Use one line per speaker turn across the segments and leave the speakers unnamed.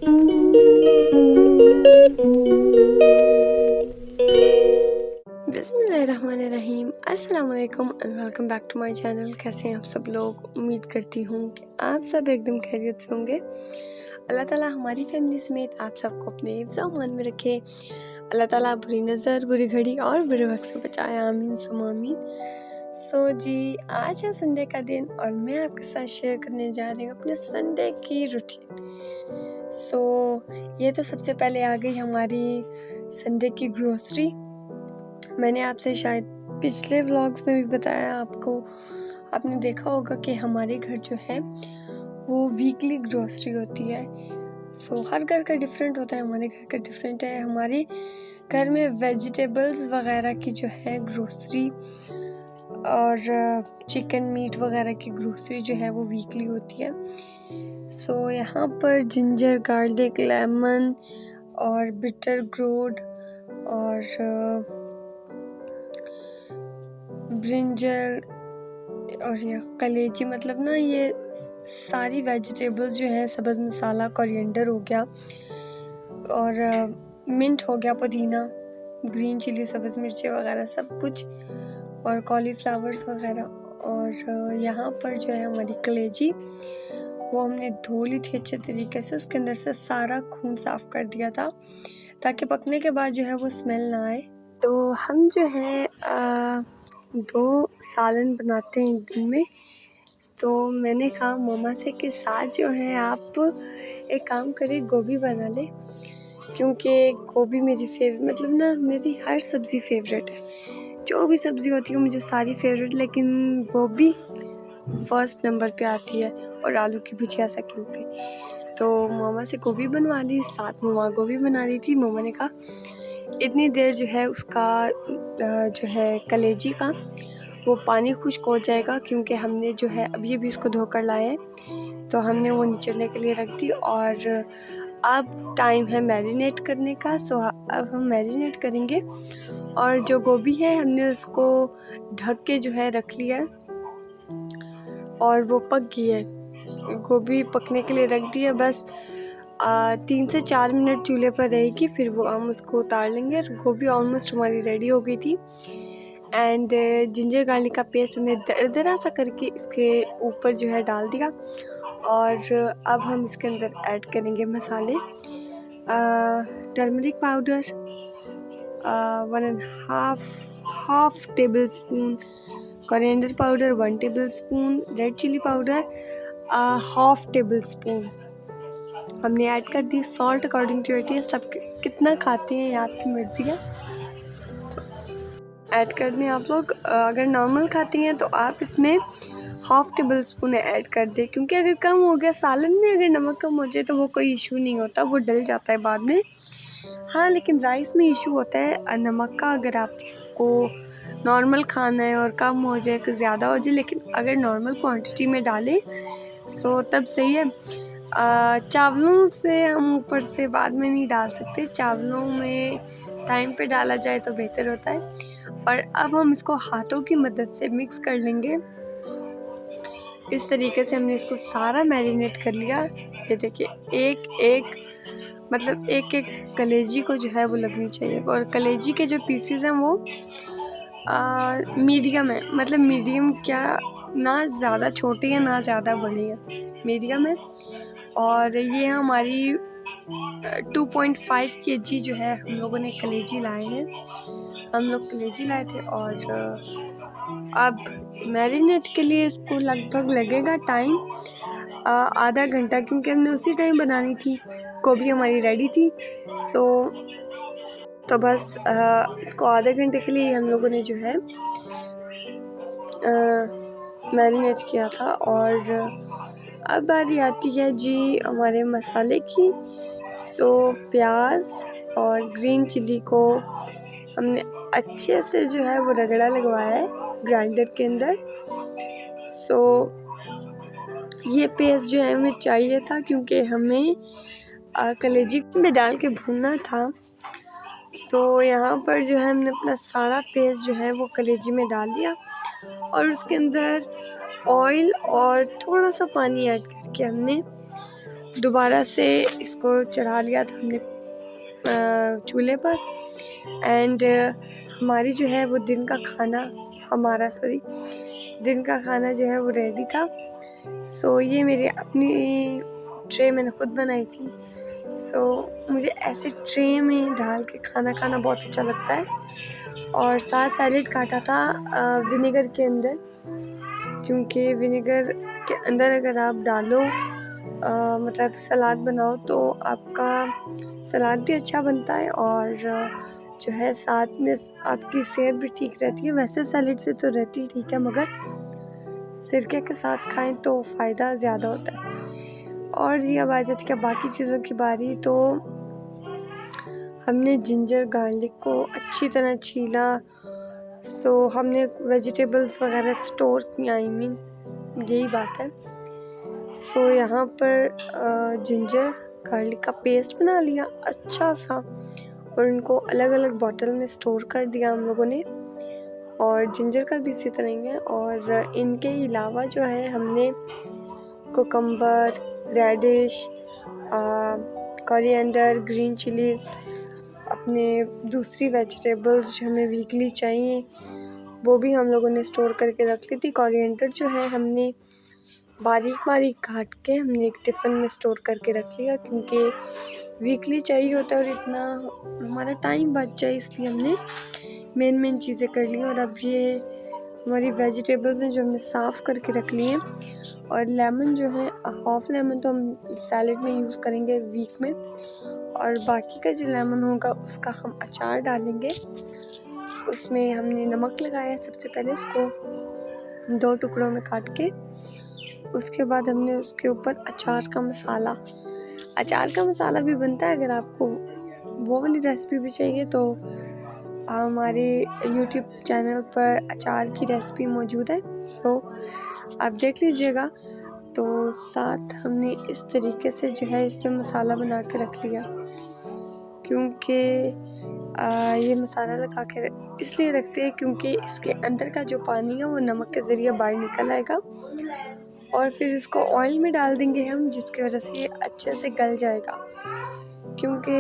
बिस्मिल्लाहिर्रहमानिर्रहीम, अस्सलाम वालेकुम and welcome back to my channel. कैसे हैं आप सब लोग? उम्मीद करती हूँ कि आप सब एकदम खैरियत से होंगे। अल्लाह ताला हमारी फैमिली समेत आप सबको अपने हिफ्ज़ व अमान में रखे। अल्लाह ताला बुरी नज़र, बुरी घड़ी और बुरे वक्त से बचाए, आमीन सुम्मा आमीन। जी, आज है संडे का दिन और मैं आपके साथ शेयर करने जा रही हूँ अपने संडे की रूटीन। ये तो सबसे पहले आ गई हमारी संडे की ग्रोसरी। मैंने आपसे शायद पिछले व्लॉग्स में भी बताया आपने देखा होगा कि हमारे घर जो है वो वीकली ग्रोसरी होती है। हर घर का डिफरेंट होता है, हमारे घर का डिफरेंट है। हमारे घर में वेजिटेबल्स वगैरह की जो है ग्रोसरी और चिकन मीट वगैरह की ग्रोसरी जो है वो वीकली होती है। यहाँ पर जिंजर, गार्लिक, लेमन और बिटर गोर्ड और ब्रिंजल और ये कलेजी, मतलब ना ये सारी वेजिटेबल्स जो है, सब्ज़ मसाला, कोरिएंडर हो गया और मिंट हो गया, पुदीना, ग्रीन चिली, सब्ज़ मिर्ची वगैरह सब कुछ, और कॉलीफ्लावर्स वगैरह। और यहाँ पर जो है हमारी कलेजी, वो हमने धो ली थी अच्छे तरीके से, उसके अंदर से सारा खून साफ़ कर दिया था ताकि पकने के बाद जो है वो स्मेल ना आए। तो हम जो है 2 सालन बनाते हैं एक दिन में। मैंने कहा मम्मा से कि साथ जो है आप एक काम करें, गोभी बना ले, क्योंकि गोभी मेरी मतलब ना मेरी हर सब्ज़ी फेवरेट है। जो भी सब्ज़ी होती है मुझे सारी फेवरेट, लेकिन गोभी फर्स्ट नंबर पे आती है और आलू की भुजिया सेकंड पे। तो मम्मा से गोभी बनवा ली, साथ मम्मा गोभी बना रही थी। मम्मा ने कहा इतनी देर जो है उसका जो है कलेजी का वो पानी खुश्क हो जाएगा, क्योंकि हमने जो है अभी उसको धोकर लाए हैं, तो हमने वो निचड़ने के लिए रख दी। और अब टाइम है मैरिनेट करने का। अब हम मैरिनेट करेंगे। और जो गोभी है हमने उसको ढक के जो है रख लिया है और वो पक गई है। गोभी पकने के लिए रख दी है, बस 3 से 4 मिनट चूल्हे पर रहेगी, फिर वो हम उसको उतार लेंगे। गोभी ऑलमोस्ट हमारी रेडी हो गई थी। एंड जिंजर गार्लिक का पेस्ट हमने दरदरा सा करके इसके ऊपर जो है डाल दिया। और अब हम इसके अंदर ऐड करेंगे मसाले, turmeric powder 1.5 tablespoon, coriander powder 1 tablespoon, red chilli powder 1/2 tablespoon हमने ऐड कर दी। Salt according to your taste, आप कितना खाते हैं आपकी मर्ज़ी है, तो ऐड कर दें आप लोग। अगर नॉर्मल खाती हैं तो आप इसमें 1/2 टेबल स्पून ऐड कर दें, क्योंकि अगर कम हो गया, सालन में अगर नमक कम हो जाए तो वो कोई इशू नहीं होता, वो डल जाता है बाद में। हाँ, लेकिन राइस में इशू होता है नमक का। अगर आपको नॉर्मल खाना है और कम हो जाए, ज़्यादा हो जाए, लेकिन अगर नॉर्मल क्वांटिटी में डालें तब सही है। चावलों से हम ऊपर से बाद में नहीं डाल सकते, चावलों में टाइम पे डाला जाए तो बेहतर होता है। और अब हम इसको हाथों की मदद से मिक्स कर लेंगे। इस तरीके से हमने इसको सारा मैरिनेट कर लिया। ये देखिए, एक कलेजी को जो है वो लगनी चाहिए। और कलेजी के जो पीसेस हैं वो मीडियम है, मतलब मीडियम क्या, ना ज़्यादा छोटे हैं ना ज़्यादा बड़े हैं, मीडियम है। और ये हमारी 2.5 kg जो है हम लोगों ने कलेजी लाए हैं, हम लोग कलेजी लाए थे। और अब मैरिनेट के लिए इसको लगभग लगेगा टाइम आधा घंटा, क्योंकि हमने उसी टाइम बनानी थी। गोभी हमारी रेडी थी। तो बस इसको आधे घंटे के लिए हम लोगों ने जो है मैरिनेट किया था। और अब बारी आती है जी हमारे मसाले की। प्याज और ग्रीन चिली को हमने अच्छे से जो है वो रगड़ा लगवाया है ग्राइंडर के अंदर। ये पेस्ट जो है हमें चाहिए था, क्योंकि हमें कलेजी में डाल के भूनना था। यहाँ पर जो है हमने अपना सारा पेस्ट जो है वो कलेजी में डाल दिया और उसके अंदर ऑयल और थोड़ा सा पानी ऐड करके हमने दोबारा से इसको चढ़ा लिया था हमने चूल्हे पर। एंड हमारी जो है वो दिन का खाना जो है वो रेडी था। सो ये मेरी अपनी ट्रे मैंने खुद बनाई थी। सो मुझे ऐसे ट्रे में डाल के खाना खाना बहुत अच्छा लगता है। और साथ सैलेड काटा था विनेगर के अंदर, क्योंकि विनेगर के अंदर अगर आप डालो मतलब सलाद बनाओ तो आपका सलाद भी अच्छा बनता है और जो है साथ में आपकी सेहत भी ठीक रहती है। वैसे सैलेड से तो रहती ठीक है, मगर सिरके के साथ खाएं तो फ़ायदा ज़्यादा होता है। और जी अब आ जाती है बाकी चीज़ों की बारी। तो हमने जिंजर गार्लिक को अच्छी तरह छीला। तो हमने वेजिटेबल्स वगैरह स्टोर किया, यही बात है। सो यहाँ पर जिंजर गार्लिक का पेस्ट बना लिया अच्छा सा और इनको अलग अलग बॉटल में स्टोर कर दिया हम लोगों ने। और जिंजर का भी इसी तरह ही है। और इनके अलावा जो है हमने cucumber, radish, coriander, green chillies, अपने दूसरी वेजिटेबल्स जो हमें वीकली चाहिए वो भी हम लोगों ने स्टोर करके रख ली थी। कोरिएंडर जो है हमने बारीक बारीक काट के हमने एक टिफ़िन में स्टोर करके रख लिया, क्योंकि वीकली चाहिए होता है और इतना हमारा टाइम बच जाए, इसलिए हमने मेन चीज़ें कर ली। और अब ये हमारी वेजिटेबल्स हैं जो हमने साफ़ करके रख ली हैं। और लेमन जो है हाफ़ लेमन तो हम सैलेड में यूज़ करेंगे वीक में, और बाकी का जो लेमन होगा उसका हम अचार डालेंगे। उसमें हमने नमक लगाया सबसे पहले, उसको 2 टुकड़ों में काट के। उसके बाद हमने उसके ऊपर अचार का मसाला भी बनता है। अगर आपको वो वाली रेसिपी भी चाहिए तो हमारे YouTube चैनल पर अचार की रेसिपी मौजूद है, सो आप देख लीजिएगा। तो साथ हमने इस तरीके से जो है इस पर मसाला बना के रख लिया, क्योंकि ये मसाला लगा के इसलिए रखते हैं क्योंकि इसके अंदर का जो पानी है वो नमक के ज़रिए बाहर निकल आएगा और फिर इसको ऑयल में डाल देंगे हम, जिसकी वजह से ये अच्छे से गल जाएगा। क्योंकि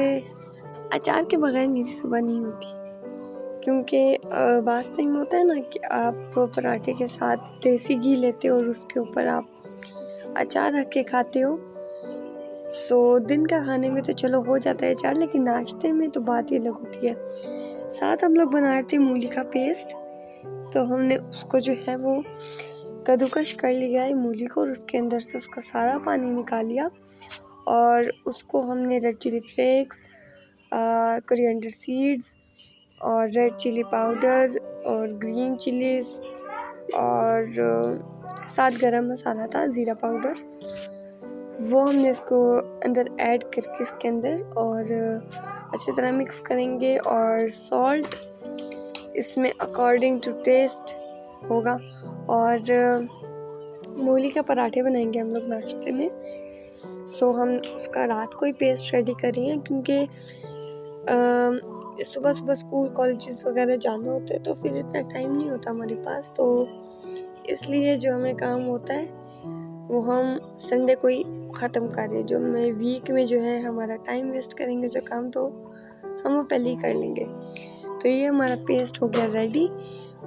अचार के बगैर मेरी सुबह नहीं होती, क्योंकि बास टाइम होता है ना कि आप पराठे के साथ देसी घी लेते हो और उसके ऊपर आप अचार रख के खाते हो। सो दिन का खाने में तो चलो हो जाता है अचार, लेकिन नाश्ते में तो बात ही अलग होती है। साथ हम लोग बना रहे थे मूली का पेस्ट, तो हमने उसको जो है वो कद्दूकश कर लिया है मूली को, और उसके अंदर से उसका सारा पानी निकाल लिया। और उसको हमने red chilli flakes, coriander seeds और रेड चिली पाउडर और ग्रीन चिलीज़ और साथ गरम मसाला था, ज़ीरा पाउडर, वो हमने इसको अंदर ऐड करके इसके अंदर और अच्छी तरह मिक्स करेंगे। और सॉल्ट इसमें अकॉर्डिंग टू टेस्ट होगा। और मूली के पराठे बनाएंगे हम लोग नाश्ते में। सो हम उसका रात को ही पेस्ट रेडी कर रही हैं, क्योंकि सुबह सुबह स्कूल कॉलेजेस वगैरह जाना होता है तो फिर इतना टाइम नहीं होता हमारे पास, तो इसलिए जो हमें काम होता है वो हम संडे को ही ख़त्म कर रहे हैं। जो मैं वीक में जो है हमारा टाइम वेस्ट करेंगे जो काम, तो हम वो पहले ही कर लेंगे। तो ये हमारा पेस्ट हो गया रेडी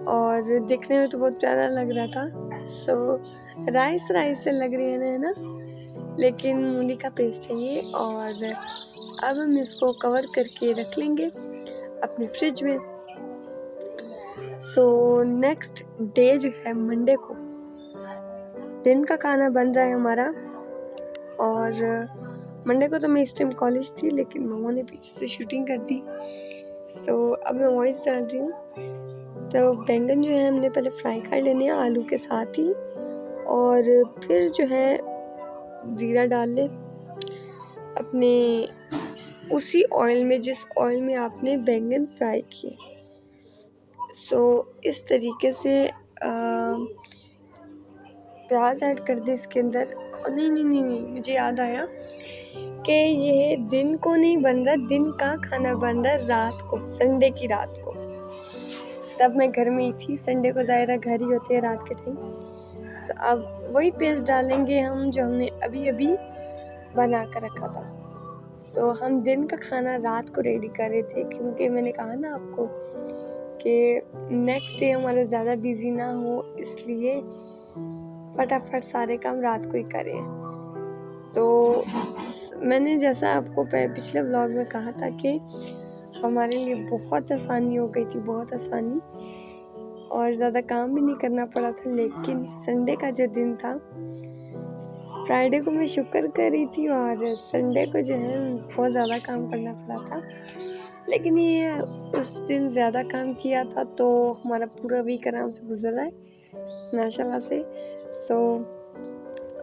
और दिखने में तो बहुत प्यारा लग रहा था। सो राइस से लग रही है ना, लेकिन मूली का पेस्ट है ये। और अब हम इसको कवर करके रख लेंगे अपने फ्रिज में। सो नेक्स्ट डे जो है मंडे को दिन का खाना बन रहा है हमारा। और मंडे को तो मैं इस टाइम कॉलेज थी, लेकिन मम्मा ने पीछे से शूटिंग कर दी। सो अब मैं वॉइस डाल रही हूँ। तो बैंगन जो है हमने पहले फ्राई कर लेने हैं आलू के साथ ही, और फिर जो है जीरा डाल ले अपने उसी ऑयल में जिस ऑयल में आपने बैंगन फ्राई किए। सो इस तरीके से प्याज ऐड कर दे इसके अंदर। नहीं, मुझे याद आया कि ये दिन को नहीं बन रहा, दिन का खाना बन रहा रात को, संडे की रात को। तब मैं घर में ही थी, संडे को ज़ाहिर घर ही होते हैं रात के टाइम। अब वही पेस्ट डालेंगे हम जो हमने अभी बना कर रखा था। सो हम दिन का खाना रात को रेडी कर रहे थे, क्योंकि मैंने कहा ना आपको कि नेक्स्ट डे हमारा ज़्यादा बिजी ना हो, इसलिए फटाफट सारे काम रात को ही करें। तो मैंने जैसा आपको पिछले व्लॉग में कहा था कि हमारे लिए बहुत आसानी हो गई थी, बहुत आसानी, और ज़्यादा काम भी नहीं करना पड़ा था। लेकिन संडे का जो दिन था, फ्राइडे को मैं शुक्र कर रही थी और संडे को जो है बहुत ज़्यादा काम करना पड़ा था। लेकिन ये उस दिन ज़्यादा काम किया था तो हमारा पूरा वीक आराम से गुजर रहा है माशाल्लाह से। सो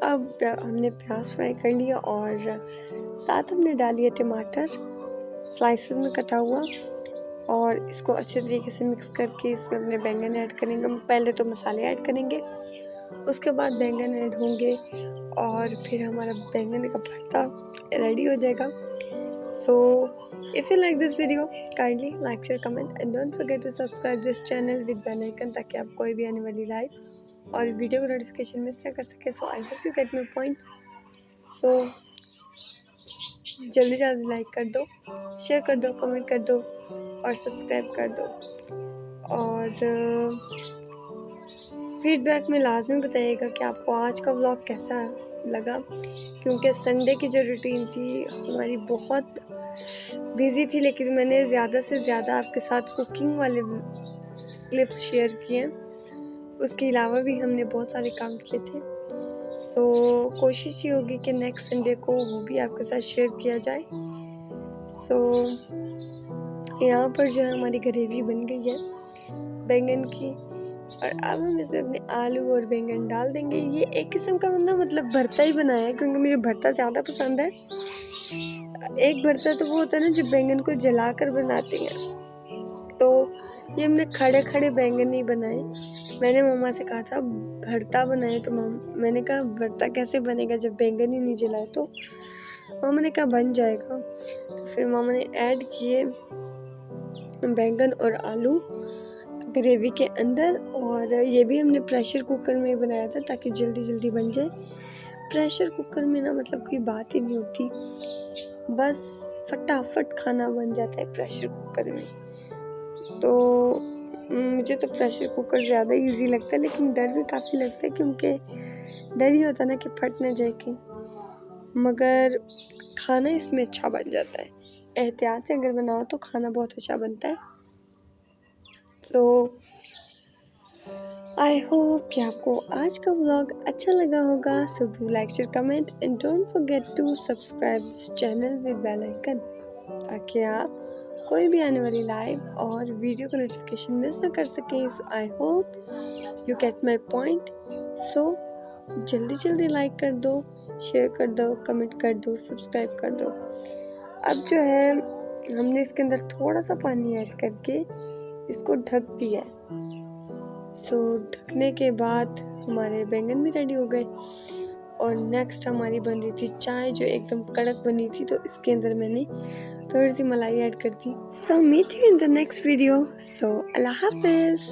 अब हमने प्याज फ्राई कर लिया और साथ हमने डालिए टमाटर स्लाइसेस में कटा हुआ, और इसको अच्छे तरीके से मिक्स करके इसमें अपने बैंगन ऐड करेंगे। पहले तो मसाले ऐड करेंगे, उसके बाद बैंगन ऐड होंगे और फिर हमारा बैंगन का भरता रेडी हो जाएगा। So if you like this video kindly like share comment and don't forget to subscribe this channel with bell icon, ताकि आप कोई भी आने वाली लाइव और वीडियो का नोटिफिकेशन मिस ना कर सके। So I hope you get my point. So जल्दी जल्दी लाइक कर दो, शेयर कर दो, कमेंट कर दो और सब्सक्राइब कर दो, और फीडबैक में लाजमी बताइएगा कि आपको आज का व्लॉग कैसा लगा, क्योंकि संडे की जो रूटीन थी हमारी बहुत बिजी थी, लेकिन मैंने ज़्यादा से ज़्यादा आपके साथ कुकिंग वाले क्लिप्स शेयर किए। उसके अलावा भी हमने बहुत सारे काम किए थे। सो कोशिश ये होगी कि नेक्स्ट संडे को वो भी आपके साथ शेयर किया जाए। सो यहाँ पर जो है हमारी ग्रेवी बन गई है बैंगन की, और अब हम इसमें अपने आलू और बैंगन डाल देंगे। ये एक किस्म का मतलब भरता ही बनाया है, क्योंकि मुझे भरता ज़्यादा पसंद है। एक भरता तो वो होता है ना जो बैंगन को जला कर बनाते हैं, तो ये हमने खड़े खड़े बैंगन नहीं बनाए। मैंने मम्मा से कहा था भरता बनाए, तो मैंने कहा भरता कैसे बनेगा जब बैंगन ही नहीं जलाए, तो मामा ने कहा बन जाएगा। तो फिर मामा ने ऐड किए बैंगन और आलू ग्रेवी के अंदर, और ये भी हमने प्रेशर कुकर में बनाया था ताकि जल्दी जल्दी बन जाए। प्रेशर कुकर में ना कोई बात ही नहीं होती, बस फटाफट खाना बन जाता है प्रेशर कुकर में। तो मुझे तो प्रेशर कुकर ज़्यादा इजी लगता है, लेकिन डर भी काफ़ी लगता है, क्योंकि डर ही होता है ना कि फट ना जाए कि, मगर खाना इसमें अच्छा बन जाता है। एहतियात से अगर बनाओ तो खाना बहुत अच्छा बनता है। तो आई होप कि आपको आज का व्लॉग अच्छा लगा होगा। So do like share comment and don't forget to subscribe this channel with bell icon, ताकि आप कोई भी आने वाली लाइव और वीडियो का नोटिफिकेशन मिस ना कर सकें। So I hope you get my point. So जल्दी जल्दी लाइक कर दो, शेयर कर दो, कमेंट कर दो, सब्सक्राइब कर दो। अब जो है हमने इसके अंदर थोड़ा सा पानी ऐड करके इसको ढक दिया है। सो ढकने के बाद हमारे बैंगन भी रेडी हो गए, और नेक्स्ट हमारी बन रही थी चाय जो एकदम कड़क बनी थी, तो इसके अंदर मैंने थोड़ी सी मलाई ऐड कर दी। So meet you in the next video. So अल्लाह हाफिज़।